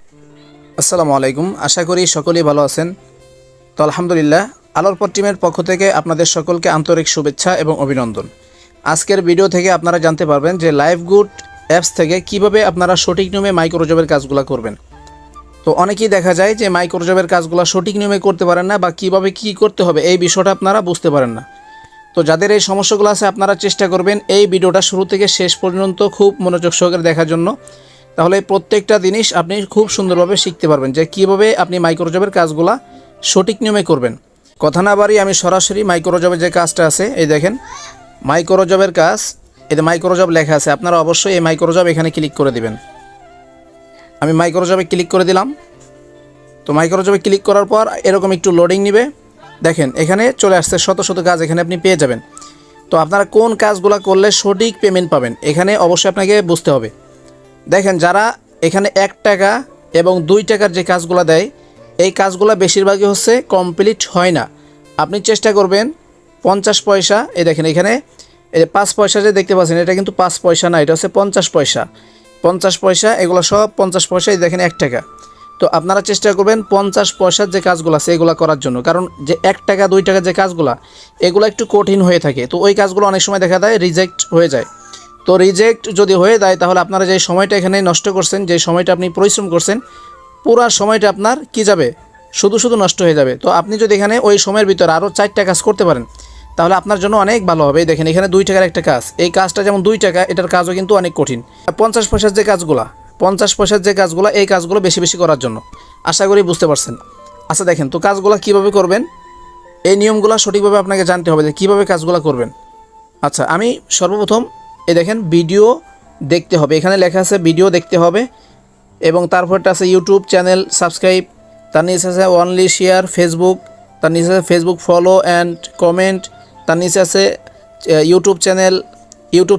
আসসালামু আলাইকুম। আশা করি সকলেই ভালো আছেন। তো আলহামদুলিল্লাহ, আলোর পর টিমের পক্ষ থেকে আপনাদের সকলকে আন্তরিক শুভেচ্ছা এবং অভিনন্দন। আজকের ভিডিও থেকে আপনারা জানতে পারবেন যে লাইভগুড অ্যাপস থেকে কিভাবে আপনারা সঠিক নিয়মে মাইক্রোজবের কাজগুলো করবেন। তো অনেকেই দেখা যায় যে মাইক্রোজবের কাজগুলো সঠিক নিয়মে করতে পারেন না, বা কিভাবে কি করতে হবে এই বিষয়টা আপনারা বুঝতে পারেন না। তো যাদের এই সমস্যাগুলো আছে আপনারা চেষ্টা করবেন এই ভিডিওটা শুরু থেকে শেষ পর্যন্ত খুব মনোযোগ সহকারে দেখার জন্য। তাহলে প্রত্যেকটা জিনিস আপনি খুব সুন্দরভাবে শিখতে পারবেন যে কীভাবে আপনি মাইক্রোজবের কাজগুলো সঠিক নিয়মে করবেন। কথা না বাড়ি আমি সরাসরি মাইক্রোজবের যে কাজটা আছে, এই দেখেন মাইক্রোজবের কাজ, এতে মাইক্রোজব লেখা আছে। আপনারা অবশ্যই এই মাইক্রোজব এখানে ক্লিক করে দিবেন। আমি মাইক্রোজবে ক্লিক করে দিলাম। তো মাইক্রোজবে ক্লিক করার পর এরকম একটু লোডিং নেবে। দেখেন এখানে চলে আসছে শত শত কাজ, এখানে আপনি পেয়ে যাবেন। তো আপনারা কোন কাজগুলো করলে সঠিক পেমেন্ট পাবেন এখানে অবশ্যই আপনাকে বুঝতে হবে। দেখেন যারা এখানে 1 টাকা এবং 2 টাকার যে কাজগুলো দেয়, এই কাজগুলো বেশিরভাগই হচ্ছে কমপ্লিট হয় না। আপনি চেষ্টা করবেন 50 পয়সা, এই দেখেন এখানে এই 5 পয়সা যে দেখতে পাচ্ছেন, এটা কিন্তু 5 পয়সা না, এটা হচ্ছে 50 পয়সা। 50 পয়সা, এগুলো সব 50 পয়সা। এই দেখেন 1 টাকা। তো আপনারা চেষ্টা করবেন 50 পয়সার যে কাজগুলো আছে এগুলো করার জন্য, কারণ যে 1 টাকা 2 টাকার যে কাজগুলো এগুলো একটু কঠিন হয়ে থাকে। তো ওই কাজগুলো অনেক সময় দেখা যায় রিজেক্ট হয়ে যায়। তো রিজেক্ট যদি হয়ে যায় তাহলে আপনারা যে সময়টা এখানে নষ্ট করছেন, যে সময়টা আপনি পরিশ্রম করছেন, পুরো সময়টা আপনার কি যাবে, শুধু শুধু নষ্ট হয়ে যাবে। তো আপনি যদি এখানে ওই সময়ের ভিতরে আরও 4টা কাজ করতে পারেন তাহলে আপনার জন্য অনেক ভালো হবে। দেখেন এখানে 2 টাকার একটা কাজ, এই কাজটা যেমন 2 টাকা, এটার কাজও কিন্তু অনেক কঠিন। 50 পয়সার যে কাজগুলো, 50 পয়সার যে কাজগুলো, এই কাজগুলো বেশি বেশি করার জন্য। আশা করি বুঝতে পারছেন। আচ্ছা দেখেন, তো কাজগুলো কীভাবে করবেন, এই নিয়মগুলো সঠিকভাবে আপনাকে জানতে হবে যে কীভাবে কাজগুলো করবেন। আচ্ছা, আমি সর্বপ্রথম এই দেখেন ভিডিও দেখতে হবে, এখানে লেখা আছে ভিডিও দেখতে হবে, এবং তারপরটা আছে ইউটিউব চ্যানেল সাবস্ক্রাইব, তার নিচে আছে অনলি শেয়ার ফেসবুক, তার নিচে আছে ফেসবুক ফলো অ্যান্ড কমেন্ট, তার নিচে আছে ইউটিউব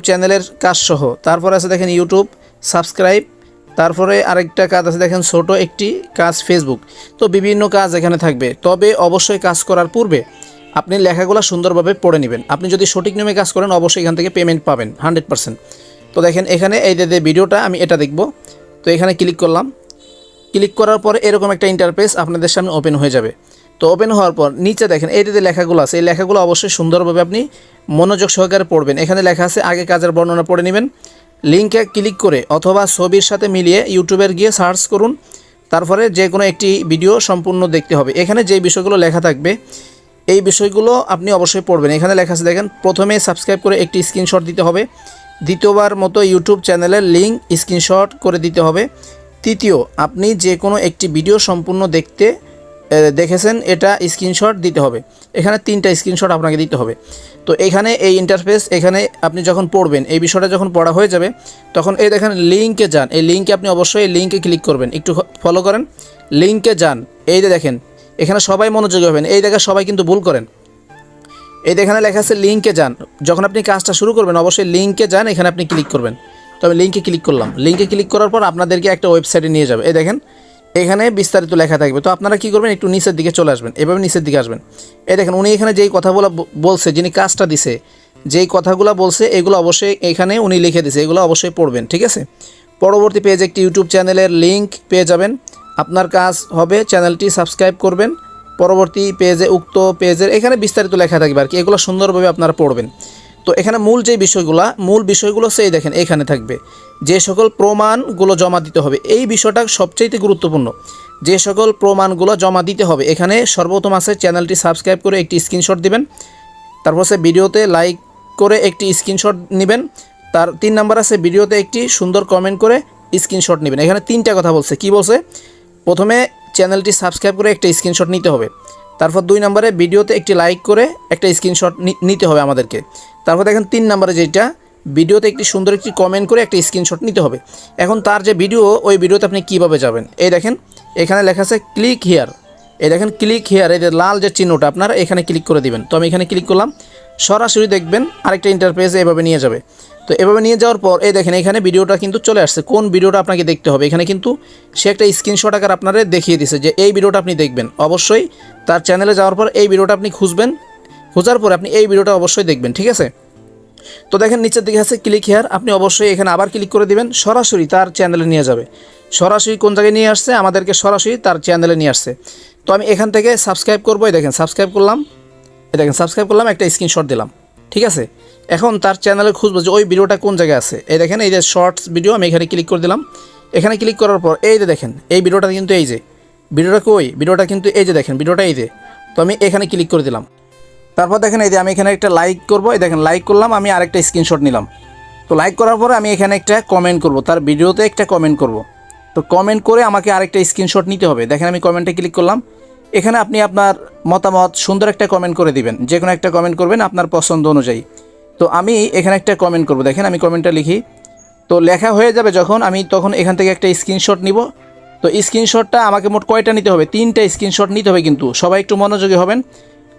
চ্যানেলের কাজ সহ, তারপর আছে দেখেন ইউটিউব সাবস্ক্রাইব, তারপরে আরেকটা কাজ আছে দেখেন ছোট একটি কাজ ফেসবুক। তো বিভিন্ন কাজ এখানে থাকবে। তবে অবশ্যই কাজ করার পূর্বে আপনি লেখাগুলো সুন্দরভাবে পড়ে নেবেন। আপনি যদি সঠিক নিয়মে কাজ করেন অবশ্যই এখান থেকে পেমেন্ট পাবেন 100%। তো দেখেন এখানে এই যে ভিডিওটা আমি এটা দেখব, তো এখানে ক্লিক করলাম। ক্লিক করার পরে এরকম একটা ইন্টারফেস আপনাদের সামনে ওপেন হয়ে যাবে। তো ওপেন হওয়ার পর নিচে দেখেন এই যে লেখাগুলো আছে, এই লেখাগুলো অবশ্যই সুন্দরভাবে আপনি মনোযোগ সহকারে পড়বেন। এখানে লেখা আছে আগে কাজের বর্ণনা পড়ে নেবেন। লিঙ্কে ক্লিক করে অথবা ছবির সাথে মিলিয়ে ইউটিউবের গিয়ে সার্চ করুন। তারপরে যে কোনো একটি ভিডিও সম্পূর্ণ দেখতে হবে। এখানে যে বিষয়গুলো লেখা থাকবে এই বিষয়গুলো আপনি অবশ্যই পড়বেন। এখানে লেখা আছে দেখেন, প্রথমে সাবস্ক্রাইব করে একটি স্ক্রিনশট দিতে হবে। দ্বিতীয়বার মতো ইউটিউব চ্যানেলের লিঙ্ক স্ক্রিনশট করে দিতে হবে। তৃতীয়, আপনি যে কোনো একটি ভিডিও সম্পূর্ণ দেখেছেন এটা স্ক্রিনশট দিতে হবে। এখানে 3টা স্ক্রিনশট আপনাকে দিতে হবে। তো এখানে এই ইন্টারফেস, এখানে আপনি যখন পড়বেন, এই বিষয়টা যখন পড়া হয়ে যাবে তখন এই দেখেন লিঙ্কে যান। এই লিঙ্কে আপনি অবশ্যই লিঙ্কে ক্লিক করবেন। একটু ফলো করেন, লিঙ্কে যান। এই যে দেখেন এখানে সবাই মনোযোগী হবেন, এই জায়গায় সবাই কিন্তু ভুল করেন। এই এখানে লেখা আছে লিঙ্কে যান। যখন আপনি কাজটা শুরু করবেন অবশ্যই লিঙ্কে যান, এখানে আপনি ক্লিক করবেন। তো আমি লিঙ্কে ক্লিক করলাম। লিঙ্কে ক্লিক করার পর আপনাদেরকে একটা ওয়েবসাইটে নিয়ে যাবে। এই দেখেন এখানে বিস্তারিত লেখা থাকবে। তো আপনারা কী করবেন, একটু নিচের দিকে চলে আসবেন, এভাবে নিচের দিকে আসবেন। এই দেখেন উনি এখানে যেই কথাগুলো বলছে, যিনি কাজটা দিছে, যেই কথাগুলো বলছে এগুলো অবশ্যই এখানে উনি লিখে দিছে, এগুলো অবশ্যই পড়বেন, ঠিক আছে। পরবর্তী পেজে একটি ইউটিউব চ্যানেলের লিঙ্ক পেয়ে যাবেন। আপনার কাজ হবে চ্যানেলটি সাবস্ক্রাইব করবেন। পরবর্তী পেজে উক্ত পেজের এখানে বিস্তারিত লেখা থাকবে আর কি, এগুলো সুন্দরভাবে আপনারা পড়বেন। তো এখানে মূল বিষয়গুলো সেই দেখেন এখানে থাকবে, যে সকল প্রমাণগুলো জমা দিতে হবে। এই বিষয়টা সবচেয়ে গুরুত্বপূর্ণ, যে সকল প্রমাণগুলো জমা দিতে হবে। এখানে সর্বপ্রথম আছে চ্যানেলটি সাবস্ক্রাইব করে একটি স্ক্রিনশট দিবেন। তারপর আছে ভিডিওতে লাইক করে একটি স্ক্রিনশট নেবেন। তার 3 নাম্বার আছে ভিডিওতে একটি সুন্দর কমেন্ট করে স্ক্রিনশট নেবেন। এখানে 3টা কথা বলছে। কি বলছে? প্রথমে চ্যানেলটি সাবস্ক্রাইব করে একটা স্ক্রিনশট নিতে হবে। তারপর 2 নম্বরে ভিডিওতে একটি লাইক করে একটা স্ক্রিনশট নিতে হবে আমাদেরকে। তারপর দেখেন 3 নম্বরে যেটা, ভিডিওতে একটি সুন্দর একটি কমেন্ট করে একটা স্ক্রিনশট নিতে হবে। এখন তার যে ভিডিও, ওই ভিডিওতে আপনি কীভাবে যাবেন, এই দেখেন এখানে লেখা আছে ক্লিক হিয়ার। এই দেখেন ক্লিক হিয়ার, এই যে লাল যে চিহ্নটা, আপনারা এখানে ক্লিক করে দিবেন। তো আমি এখানে ক্লিক করলাম। সরাসরি দেখবেন আরেকটা ইন্টারফেসে এভাবে নিয়ে যাবে। তো এভাবে নিয়ে যাওয়ার পর এই দেখেন এখানে ভিডিওটা কিন্তু চলে আসছে। কোন ভিডিওটা আপনাকে দেখতে হবে, এখানে কিন্তু সে একটা স্ক্রিনশট আকার আপনারা দেখিয়ে দিছে যে এই ভিডিওটা আপনি দেখবেন। অবশ্যই তার চ্যানেলে যাওয়ার পর এই ভিডিওটা আপনি খুঁজবেন, খোঁজার পর আপনি এই ভিডিওটা অবশ্যই দেখবেন, ঠিক আছে। তো দেখেন নিচের দিকে আছে ক্লিক হিয়ার, আপনি অবশ্যই এখানে আবার ক্লিক করে দিবেন, সরাসরি তার চ্যানেলে নিয়ে যাবে। সরাসরি কোন জায়গায় নিয়ে আসছে, আমাদেরকে সরাসরি তার চ্যানেলে নিয়ে আসছে। তো আমি এখান থেকে সাবস্ক্রাইব করবো, এই দেখেন সাবস্ক্রাইব করলাম, এই দেখেন সাবস্ক্রাইব করলাম, একটা স্ক্রিনশট দিলাম। ঠিক আছে, এখন তার চ্যানেলে খুঁজবো যে ওই ভিডিওটা কোন জায়গায় আছে। এই দেখেন এই যে শর্টস ভিডিও, আমি এখানে ক্লিক করে দিলাম। এখানে ক্লিক করার পর এই যে দেখেন এই ভিডিওটা কিন্তু এই যে ভিডিওটা কই, ভিডিওটা কিন্তু এই যে দেখেন ভিডিওটা এই যে। তো আমি এখানে ক্লিক করে দিলাম। তারপর দেখেন এই যে আমি এখানে একটা লাইক করবো, এই দেখেন লাইক করলাম, আমি আরেকটা স্ক্রিনশট নিলাম। তো লাইক করার পরে আমি এখানে একটা কমেন্ট করব, তার ভিডিওতে একটা কমেন্ট করব। তো কমেন্ট করে আমাকে আরেকটা স্ক্রিনশট নিতে হবে। দেখেন আমি কমেন্টে ক্লিক করলাম। এখানে আপনি আপনার মতামত সুন্দর একটা কমেন্ট করে দিবেন, যে কোনো একটা কমেন্ট করবেন আপনার পছন্দ অনুযায়ী। তো আমি এখানে একটা কমেন্ট করব, দেখেন আমি কমেন্টটা লিখি। তো লেখা হয়ে যাবে যখন, আমি তখন এখান থেকে একটা স্ক্রিনশট নিব। তো স্ক্রিনশটটা আমাকে মোট কয়টা নিতে হবে, 3টা স্ক্রিনশট নিতে হবে, কিন্তু সবাই একটু মনোযোগী হবেন।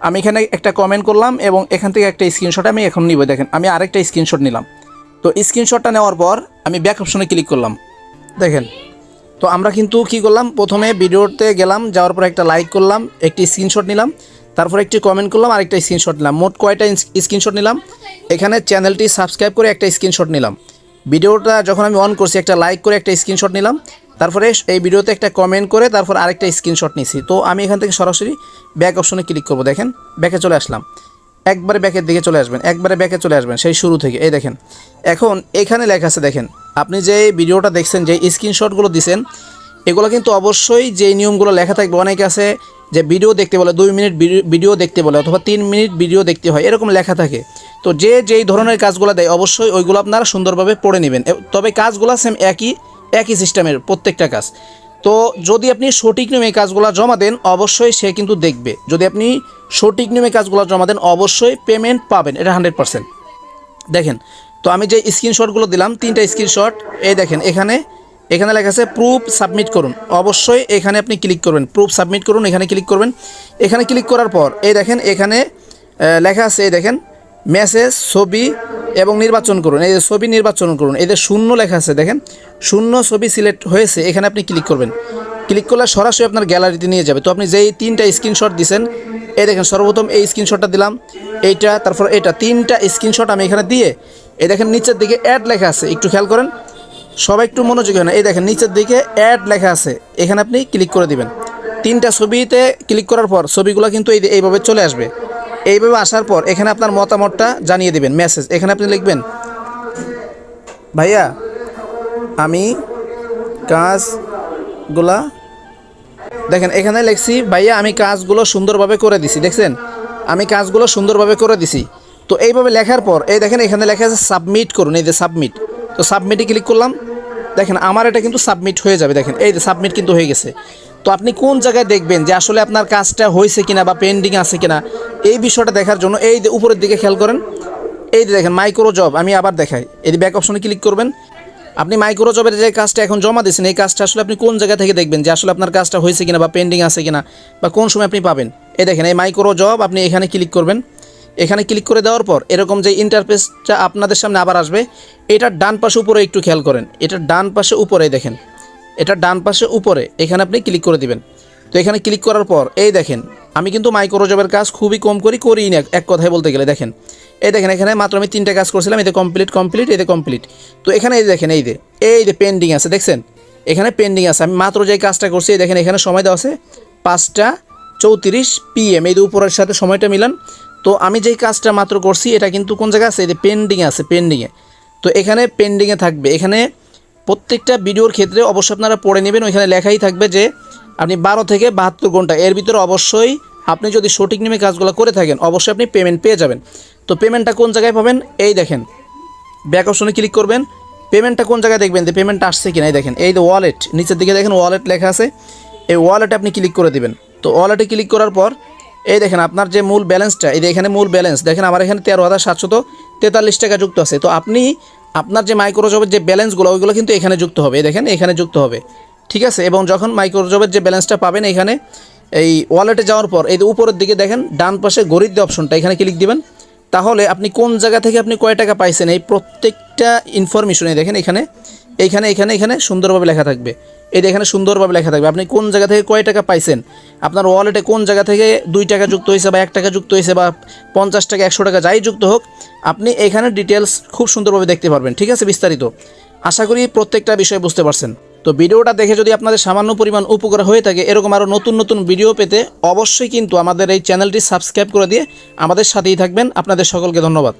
আমি এখানে একটা কমেন্ট করলাম এবং এখান থেকে একটা স্ক্রিনশট আমি এখন নিব। দেখেন আমি আরেকটা স্ক্রিনশট নিলাম। তো স্ক্রিনশটটা নেওয়ার পর আমি ব্যাক অপশনে ক্লিক করলাম। দেখেন তো আমরা কিন্তু কি করলাম, প্রথমে ভিডিওতে গেলাম, যাওয়ার পর একটা লাইক করলাম, একটি স্ক্রিনশট নিলাম, তারপর একটি কমেন্ট করলাম, আরেকটা স্ক্রিনশট নিলাম। মোট কয়টা স্ক্রিনশট নিলাম, এখানে চ্যানেলটি সাবস্ক্রাইব করে একটা স্ক্রিনশট নিলাম, ভিডিওটা যখন আমি অন করছি একটা লাইক করে একটা স্ক্রিনশট নিলাম, তারপরে এই ভিডিওতে একটা কমেন্ট করে তারপর আরেকটা স্ক্রিনশট নিছি। তো আমি এখান থেকে সরাসরি ব্যাক অপশনে ক্লিক করব। দেখেন ব্যাকে চলে আসলাম, একবারে ব্যাকের দিকে চলে আসবেন, একবারে ব্যাকে চলে আসবেন সেই শুরু থেকে। এই দেখেন এখন এখানে লেখা আছে, দেখেন আপনি যে ভিডিওটা দেখছেন, যে স্ক্রিনশটগুলো দিছেন, এগুলো কিন্তু অবশ্যই যে নিয়মগুলো লেখা থাকবে। অনেকে আছে যে ভিডিও দেখতে বলে 2 মিনিট ভিডিও দেখতে বলে, অথবা 3 মিনিট ভিডিও দেখতে হয়, এরকম লেখা থাকে। তো যে যেই ধরনের কাজগুলো দেয় অবশ্যই ওইগুলো আপনারা সুন্দরভাবে পড়ে নেবেন। তবে কাজগুলো সেম একই সিস্টেমের প্রত্যেকটা কাজ। তো যদি আপনি সঠিক নিয়মে এই কাজগুলো জমা দেন অবশ্যই সে কিন্তু দেখবে। যদি আপনি সঠিক নিয়মে কাজগুলো জমা দেন অবশ্যই পেমেন্ট পাবেন, এটা 100%। দেখেন তো আমি যে স্ক্রিনশটগুলো দিলাম 3টা স্ক্রিনশট, এই দেখেন এখানে লেখা আছে প্রুফ সাবমিট করুন। অবশ্যই এখানে আপনি ক্লিক করবেন, প্রুফ সাবমিট করুন, এখানে ক্লিক করবেন। এখানে ক্লিক করার পর এই দেখেন এখানে লেখা আছে, এই দেখেন মেসেজ, ছবি এবং নির্বাচন করুন। এই যে ছবি নির্বাচন করুন, এই যে শূন্য লেখা আছে, দেখেন শূন্য ছবি সিলেক্ট হয়েছে, এখানে আপনি ক্লিক করবেন। ক্লিক করলে সরাসরি আপনার গ্যালারিতে নিয়ে যাবে। তো আপনি যেই 3টা স্ক্রিনশট দিয়েছেন, এই দেখেন সর্বপ্রথম এই স্ক্রিনশটটা দিলাম, এইটা, তারপর এটা, 3টা স্ক্রিনশট আমি এখানে দিয়ে, এই দেখেন নিচের দিকে অ্যাড লেখা আছে, একটু খেয়াল করেন, সবাই একটু মনোযোগী হয় না। এই দেখেন নিচের দিকে অ্যাড লেখা আছে, এখানে আপনি ক্লিক করে দিবেন। 3টা ছবিতে ক্লিক করার পর ছবিগুলো কিন্তু এইভাবে চলে আসবে। এইভাবে আসার পর এখানে আপনার মতামতটা জানিয়ে দেবেন, মেসেজ, এখানে আপনি লিখবেন ভাইয়া আমি কাজগুলা, দেখেন এখানে লিখছি ভাইয়া আমি কাজগুলো সুন্দরভাবে করে দিছি, দেখছেন আমি কাজগুলো সুন্দরভাবে করে দিছি। তো এইভাবে লেখার পর এই দেখেন এখানে লেখা আছে সাবমিট করুন, এই যে সাবমিট। তো সাবমিটে ক্লিক করলাম, দেখেন আমার এটা কিন্তু সাবমিট হয়ে যাবে। দেখেন এই যে সাবমিট কিন্তু হয়ে গেছে। তো আপনি কোন জায়গায় দেখবেন যে আসলে আপনার কাজটা হয়েছে কিনা বা পেন্ডিং আছে কিনা, এই বিষয়টা দেখার জন্য এই যে উপরের দিকে খেয়াল করেন, এই যে দেখেন মাইক্রো জব, আমি আবার দেখাই, এই যে ব্যাক অপশনে ক্লিক করবেন। আপনি মাইক্রো জবের যে কাজটা এখন জমা দিয়েছেন, এই কাজটা আসলে আপনি কোন জায়গা থেকে দেখবেন যে আসলে আপনার কাজটা হয়েছে কিনা বা পেন্ডিং আছে কিনা বা কোন সময় আপনি পাবেন। এই দেখেন এই মাইক্রো জব, আপনি এখানে ক্লিক করবেন। এখানে ক্লিক করে দেওয়ার পর এরকম যে ইন্টারফেসটা আপনাদের সামনে আবার আসবে, এটার ডান পাশে উপরে একটু খেয়াল করেন, এটার ডান পাশে উপরে দেখেন, এটার ডান পাশে উপরে এখানে আপনি ক্লিক করে দিবেন। তো এখানে ক্লিক করার পর এই দেখেন আমি কিন্তু মাইক্রো জবের কাজ খুবই কম করি না, এক কথায় বলতে গেলে। দেখেন এই দেখেন এখানে মাত্র আমি 3টা কাজ করছিলাম, এতে কমপ্লিট, এতে কমপ্লিট। তো এখানে এই দেখেন এই যে পেন্ডিং আছে, দেখছেন এখানে পেন্ডিং আছে। আমি মাত্র যে কাজটা করছি দেখেন এখানে সময় দেওয়া আছে 5টা 34 PM, এই যে উপরের সাথে সময়টা মিলান। তো আমি যেই কাজটা মাত্র করছি এটা কিন্তু কোন জায়গায় আছে, এই যে পেন্ডিংয়ে আছে, পেন্ডিংয়ে। তো এখানে পেন্ডিংয়ে থাকবে, এখানে প্রত্যেকটা ভিডিওর ক্ষেত্রে অবশ্যই আপনারা পড়ে নেবেন, ওইখানে লেখাই থাকবে যে আপনি 12 থেকে 72 ঘন্টা এর ভিতরে অবশ্যই আপনি যদি সঠিক নিয়মে কাজগুলো করে থাকেন অবশ্যই আপনি পেমেন্ট পেয়ে যাবেন। তো পেমেন্টটা কোন জায়গায় পাবেন, এই দেখেন ব্যাক অপশনে ক্লিক করবেন। পেমেন্টটা কোন জায়গায় দেখবেন যে পেমেন্ট আসছে কিনা, এই দেখেন এই যে ওয়ালেট, নিচের দিকে দেখেন ওয়ালেট লেখা আছে, এই ওয়ালেটে আপনি ক্লিক করে দিবেন। তো ওয়ালেটে ক্লিক করার পর এই দেখেন আপনার যে মূল ব্যালেন্সটা, এই যে এখানে মূল ব্যালেন্স দেখেন আমার এখানে 13,743 টাকা যুক্ত আছে। তো আপনি আপনার যে মাইক্রো জবের যে ব্যালেন্সগুলো ওইগুলো কিন্তু এখানে যুক্ত হবে, এই দেখেন এখানে যুক্ত হবে, ঠিক আছে। এবং যখন মাইক্রো জবের যে ব্যালেন্সটা পাবেন এখানে এই ওয়ালেটে যাওয়ার পর এই যে উপরের দিকে দেখেন ডান পাশে ঘড়ির যে অপশনটা, এখানে ক্লিক দিবেন। তাহলে আপনি কোন জায়গা থেকে আপনি কয় টাকা পাইছেন এই প্রত্যেকটা ইনফরমেশন এই দেখেন এখানে সুন্দরভাবে লেখা থাকবে। এই এখানে সুন্দরভাবে লেখা থাকবে আপনি কোন জায়গা থেকে কয় টাকা পাইছেন, আপনার ওয়ালেটে কোন জায়গা থেকে 2 টাকা যুক্ত হয়েছে বা 1 টাকা যুক্ত হয়েছে বা 50 টাকা 100 টাকা যাই যুক্ত হোক, আপনি এখানে ডিটেলস খুব সুন্দরভাবে দেখতে পারবেন, ঠিক আছে। বিস্তারিত আশা করি প্রত্যেকটা বিষয় বুঝতে পারছেন। তো ভিডিওটা দেখে যদি আপনাদের সামান্য পরিমাণ উপকার হয়ে থাকে, এরকম আরও নতুন নতুন ভিডিও পেতে অবশ্যই কিন্তু আমাদের এই চ্যানেলটি সাবস্ক্রাইব করে দিয়ে আমাদের সাথেই থাকবেন। আপনাদের সকলকে ধন্যবাদ।